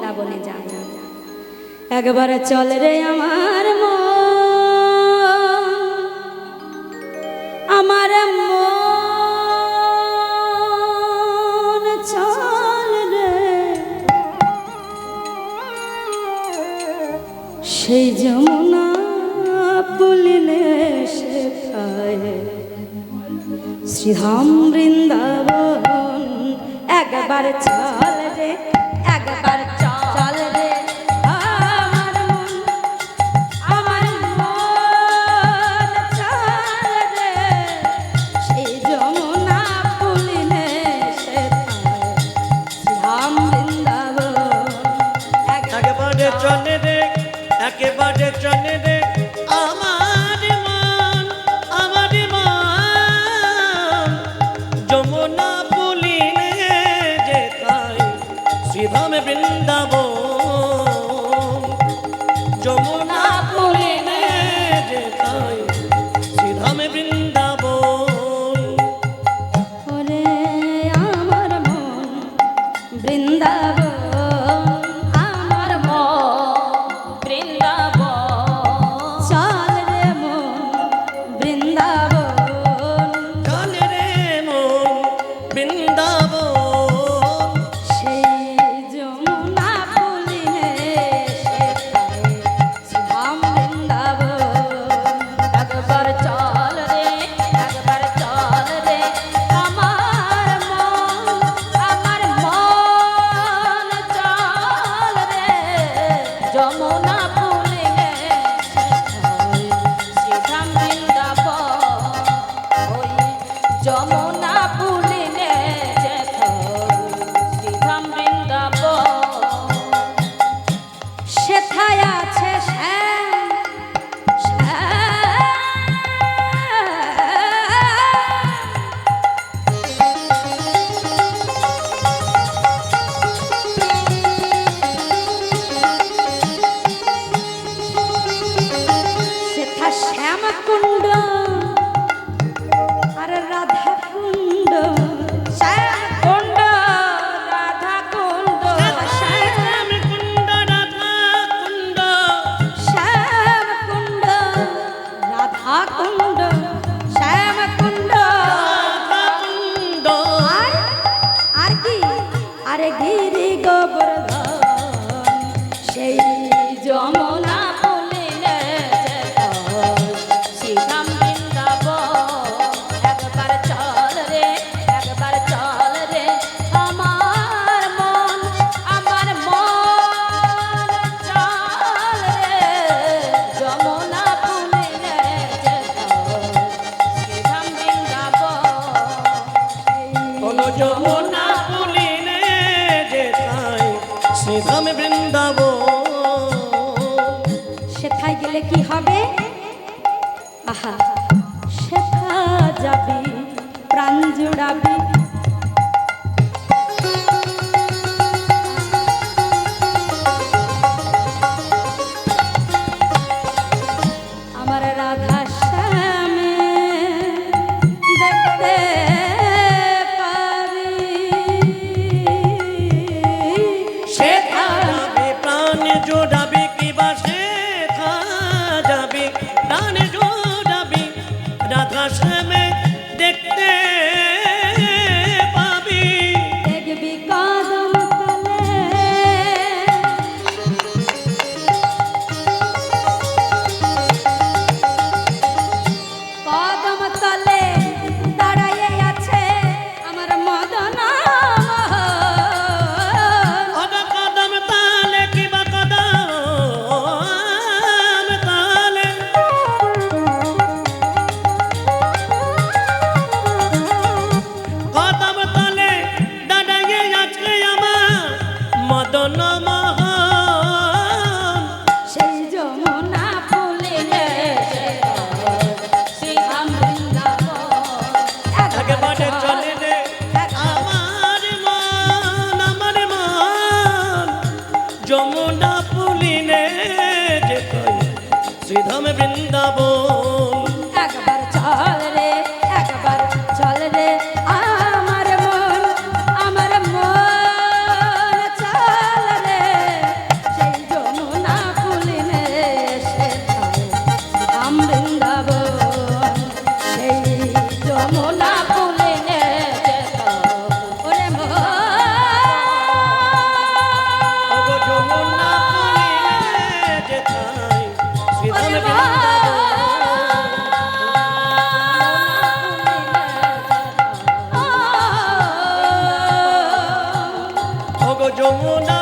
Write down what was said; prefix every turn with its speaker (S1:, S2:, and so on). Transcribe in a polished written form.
S1: বৃন্দাবনে যায় না। একবার চল রে আমার মন, আমার মন চল রে, সেই যমুনা পুলিনে শেখায় শ্রীধাম বৃন্দাবন। একবার চল রে, একবার চল রে আমার মন, আমার মন চল রে, সেই যমুনা পুলিনে শেখায় শ্রীধাম বৃন্দাবন।
S2: একেবারে চলে রে, একেবারে চলে রে আমার মন, আমার মন যমুনা পুলিনে যেথায় শ্রীধাম বৃন্দাবন। যমুনা পুলিনে যেথায় শ্রীধাম বৃন্দাবন।
S1: ওরে আমার মন বৃন্দাবন, আমার মন বৃন্দাবন, চল রে মন বৃন্দাবন,
S2: চলে রে মন বৃন্দাবন।
S1: সেই যমুনা পুলিনে শেখায় শ্রীধাম বৃন্দাবন। একবার চল রে, একবার চল রে আমার মন, আমার মন চল রে, যমুনা পুলিনে শেখায় শ্রীধাম বৃন্দাবন। ওই যমুনা পুলিনে শেখায় শ্রীধাম বৃন্দাবন। সেথায় আছে শ্যাম, সেথা শ্যাম কুণ্ড আর রাধা কুণ্ড, শ্যাম কুণ্ড রাধা কুণ্ড,
S2: শ্যাম কুণ্ড রাধা কুণ্ড,
S1: শ্যাম কুণ্ড রাধা কুণ্ড, শ্যাম কুণ্ড
S2: রাধা কুণ্ড।
S1: আর আর কি, আরে গিরি গোবর্ধন, সেই যমুনা পুলিনে যেথায় শ্রীধাম বৃন্দাবন। একবার চল রে, একবার চল রে আমার মন, আমার মন চল রে, যমুনা পুলিনে যেথায় শ্রীধাম বৃন্দাবন।
S2: কোন যমুনা পুলিনে যেথায় শ্রীধাম বৃন্দাবন।
S1: সেথায় গেলে কি হবে? আহা, সেথা যাবি প্রাণ জুড়াবি, আমার রাধা শ্যামে দেখতে পাবি।
S2: সেথা যাবে প্রাণ জোড়াবি, কিবা সেথা যাবি প্রাণ জোড়াবি, রাধা শ্যামে দেখতে পাবি।
S1: দেখবি কদম তলে, কদম তলে দাঁড়াইয়ে আছে আমার মদন মোহন।
S2: অদ কদম তালে কিবা কদম তালে, কদম তলে দাঁড়িয়ে আছে আমার মদন মোহন।
S1: সেই যমুনা পুলিনে শেখায় শ্রীধাম বৃন্দাবন।
S2: একেবারে চলে রে আমার মন, আমার মন যমুনা পুলিনে যেথায় শ্রীধাম বৃন্দাবন।
S1: একবার চল রে, একবার চল রে আমার মন, আমার মন চল রে,
S2: ওগো যমুনা